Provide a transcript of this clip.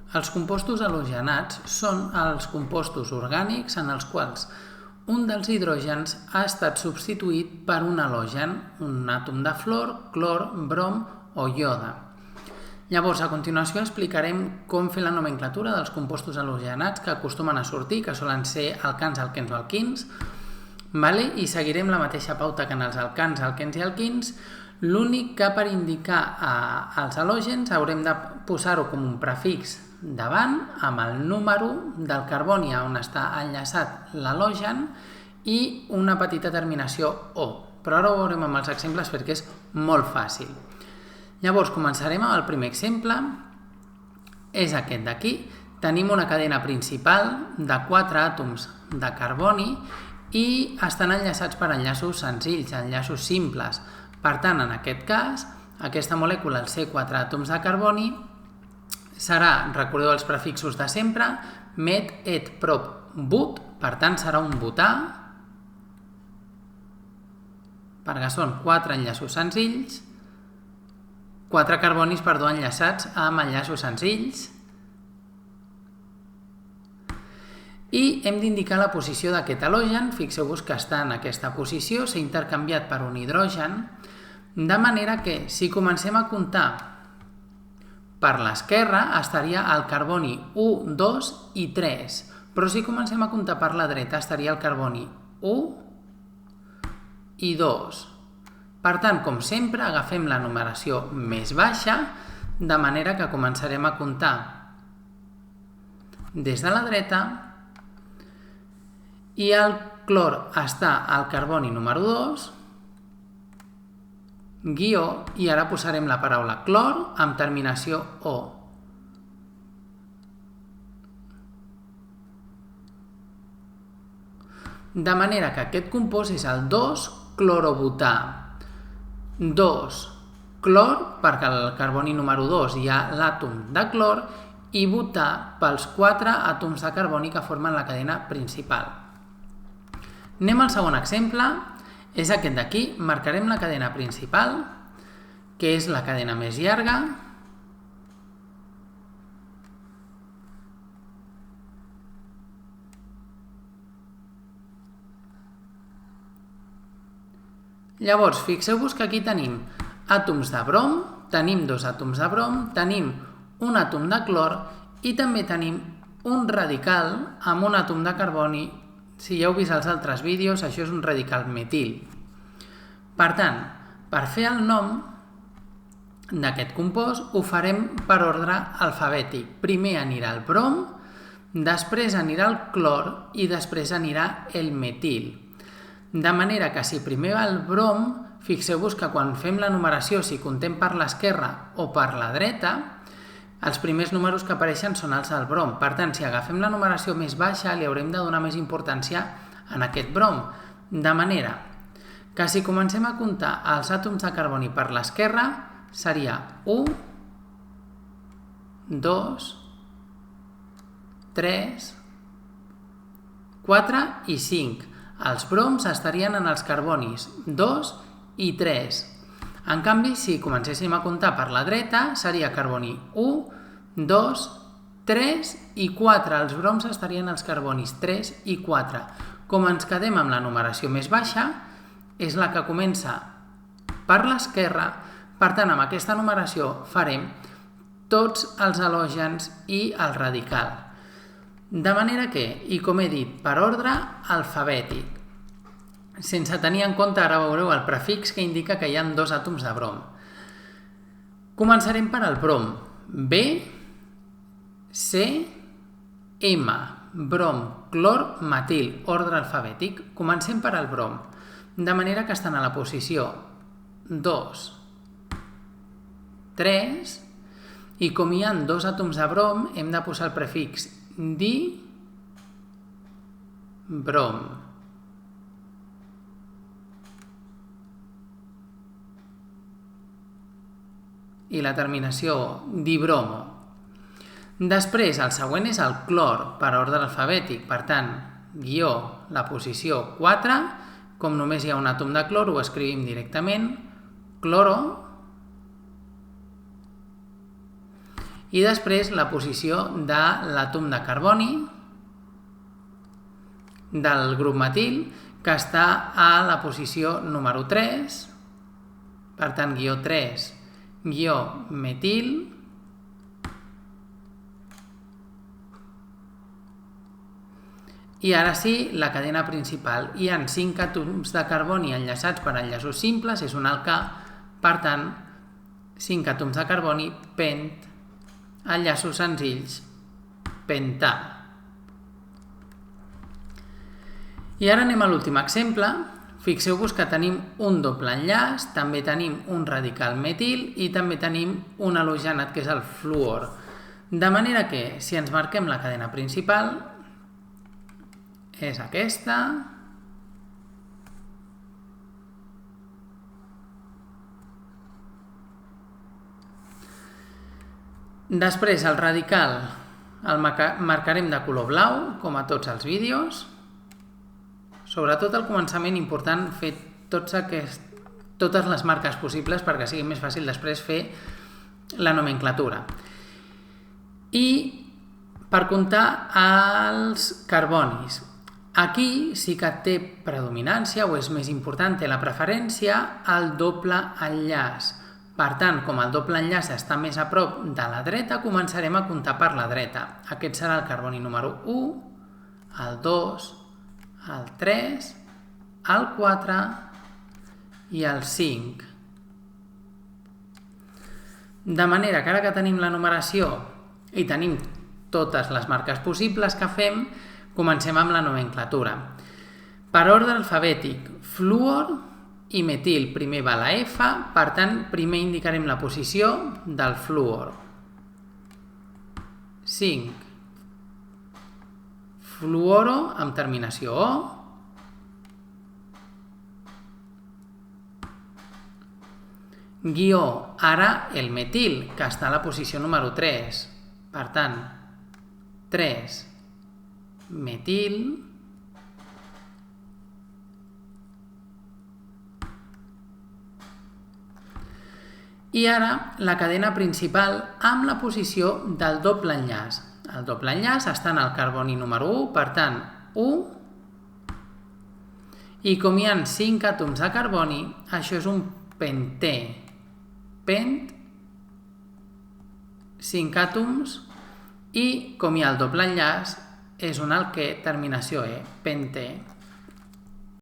Els compostos halogenats són els compostos orgànics en els quals un dels hidrògens ha estat substituït per un halogen, un àtom de fluor, clor, brom o iode. Llavors, a continuació explicarem com fer la nomenclatura dels compostos halogenats que acostumen a sortir, que solen ser alcans, alquens o alquins, i seguirem la mateixa pauta que en els alcans, alquens i alquins. L'únic que per indicar els halògens haurem de posar-ho com un prefix davant amb el número del carboni on està enllaçat l'halogen i una petita terminació O. Però ara ho veurem amb els exemples perquè és molt fàcil. Llavors començarem amb el primer exemple. És aquest d'aquí. Tenim una cadena principal de 4 àtoms de carboni i estan enllaçats per enllaços senzills, enllaços simples. Per tant, en aquest cas, aquesta molècula, el C4 àtoms de carboni, serà, recordeu els prefixos de sempre, met, et, prop, but, per tant serà un butà, perquè són 4 enllaços senzills, 4 carbonis, enllaçats amb enllaços senzills, i hem d'indicar la posició d'aquest halogen. Fixeu-vos que està en aquesta posició, s'ha intercanviat per un hidrogen, de manera que si comencem a comptar per l'esquerra estaria el carboni 1, 2 i 3, però si comencem a comptar per la dreta estaria el carboni 1 i 2. Per tant, com sempre, agafem la numeració més baixa, de manera que començarem a comptar des de la dreta i el clor està al carboni número 2, guió, i ara posarem la paraula clor amb terminació O. De manera que aquest compost és el 2-clorobutà. 2 clor, perquè al carboni número 2 hi ha l'àtom de clor, i butà pels 4 àtoms de carboni que formen la cadena principal. Anem al segon exemple. És aquest d'aquí. Marcarem la cadena principal, que és la cadena més llarga. Llavors, fixeu-vos que aquí tenim àtoms de brom, tenim 2 àtoms de brom, tenim un àtom de clor i també tenim un radical amb un àtom de carboni. Si ja heu vist els altres vídeos, això és un radical metil. Per tant, per fer el nom d'aquest compost ho farem per ordre alfabètic. Primer anirà el brom, després anirà el clor i després anirà el metil. De manera que si primer va el brom, fixeu-vos que quan fem la numeració, si contem per l'esquerra o per la dreta, els primers números que apareixen són els del brom. Per tant, si agafem la numeració més baixa, li haurem de donar més importància en aquest brom. De manera que si comencem a comptar els àtoms de carboni per l'esquerra, seria 1, 2, 3, 4 i 5. Els broms estarien en els carbonis 2 i 3. En canvi, si comencéssim a comptar per la dreta, seria carboni 1, 2, 3 i 4. Els broms estarien als carbonis 3 i 4. Com ens quedem amb la numeració més baixa, és la que comença per l'esquerra. Per tant, amb aquesta numeració farem tots els halògens i el radical. De manera que, i com he dit, per ordre alfabètic. Sense tenir en compte, ara veureu el prefix que indica que hi ha 2 àtoms de brom. Començarem per el brom. B, C, M, brom, clor, metil, ordre alfabètic. Comencem per el brom, de manera que estan a la posició 2, 3, i com hi ha 2 àtoms de brom, hem de posar el prefix di, brom. I la terminació dibromo. Després, el següent és el clor, per ordre alfabètic. Per tant, guió, la posició 4, com només hi ha un àtom de clor, ho escrivim directament, cloro, i després la posició de l'àtom de carboni del grup metil, que està a la posició número 3, per tant, guió 3, guió metil, i ara sí, la cadena principal. Hi ha 5 àtoms de carboni enllaçats per enllaços simples, és un alcà, per tant, 5 àtoms de carboni, pent, enllaços senzills, pentà. I ara anem a l'últim exemple. Fixeu-vos que tenim un doble enllaç, també tenim un radical metil i també tenim un halogenat, que és el fluor. De manera que, si ens marquem la cadena principal, és aquesta. Després, el radical el marcarem de color blau, com a tots els vídeos. Sobretot al començament, important fer totes les marques possibles perquè sigui més fàcil després fer la nomenclatura. I per comptar els carbonis. Aquí sí que té predominància o és més important, té la preferència el doble enllaç. Per tant, com el doble enllaç està més a prop de la dreta, començarem a comptar per la dreta. Aquest serà el carboni número 1, el 2, el 3, el 4 i el 5. De manera que ara que tenim la numeració i tenim totes les marques possibles que fem, comencem amb la nomenclatura. Per ordre alfabètic, fluor i metil. Primer va la F, per tant, primer indicarem la posició del fluor. 5. Fluoro amb terminació O. Guió, ara el metil, que està a la posició número 3. Per tant, 3. Metil. I ara la cadena principal amb la posició del doble enllaç. El doble enllaç està en el carboni número 1, per tant, 1. I com hi ha 5 àtoms de carboni, això és un pentè. Pent, 5 àtoms, i com hi ha el doble enllaç, és un alquè, terminació E, pentè.